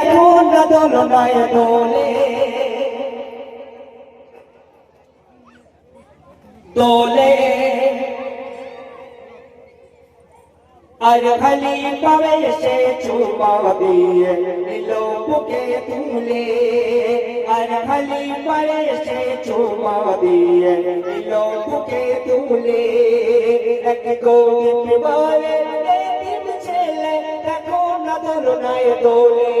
এখন না দোলনায় দোলে দোলে আর খালি পাবে সে চুমা দিয়ে নিল বুকে তুলে আর খালি পাবে সে চুমা দিয়ে নিল বুকে তুলে এক গরিব বলে ছেলে দেখো না দোলনায় দোলে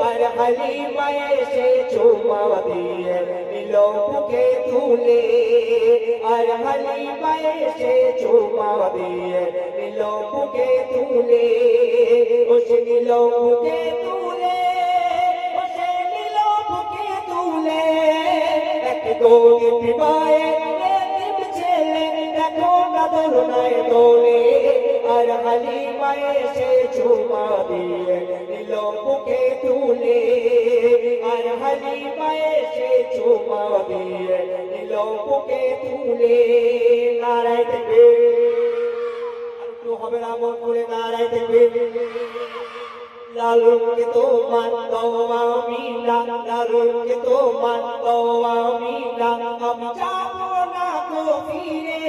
আর খালি পাবে সে চুমা দিয়ে নিল বুকে তুলে আর খালি পাবে সে চুমা দিয়ে নিল বুকে তুলে ও সে নিল বুকে তুলে ও সে নিল বুকে তুলে এক গরিব মায়ে এতিম ছেলে দেখো না দোলনায় দোলে আর খালি মায়ে সে চুমা দিয়ে নিল বুকে তুলে আর খালি মায়ে সে চুমা দিয়ে নিল বুকে তুলে নারায় দেখবে হবে না মন করে নারায় দেখবে লালুকে তো মানতো আমি না লালুকে তো মানতো আমি না আমি যাবো না তো ফিরে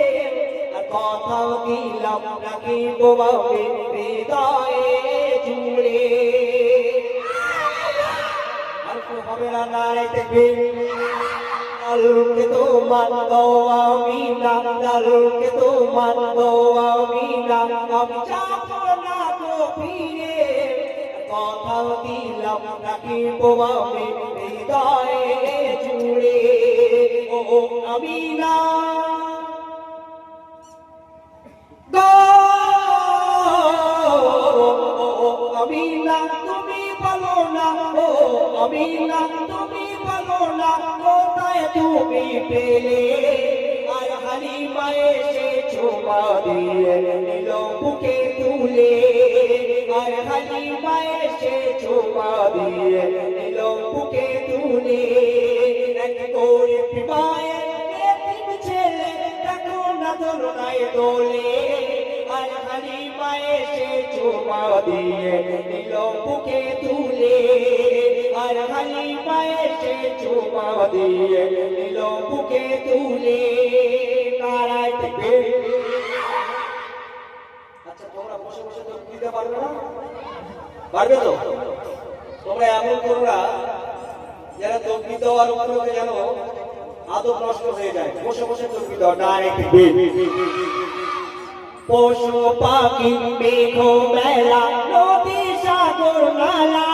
আর কথা দিলাম রাখিব বাবে হৃদয়ে জুড়ে আর তো হবে না নারায় দেখবে লালুকে তো মানতো আমি না লালুকে তো মানতো আমি না আমি যাবো না তো ফিরে কথা দিলাম রাখিব বাবে হৃদয়ে জুড়ে ও আমি না আমি না তুমি বলো না ও আমি না তুমি বলো না কোথায় তুমি পেলে আর হালিমা এসে চুমা দিয়ে নিল বুকে তুলে আর হালিমা এসে চুমা দিয়ে নিল বুকে তুলে এক গরিব মায়ের এতিম ছেলে দেখো না দোলনায় দোলে আর হালিমা এসে চুমা দিয়ে নিল বুকে তুলে আর হালিমা এসে চুমা দিয়ে নিল বুকে তুলে নারায় দেখবে আচ্ছা তোমরা বসে বসে তো দিতে পারবে না পারবে তো তোমরা এমন করো না যারা তকবীর দেওয়ার উপরে যেন আদব নষ্ট হয়ে যায় বসে বসে তকবীর দাও নারায় দেখবে পশু পাখি মেঘ মেলা নদী সাগর নালা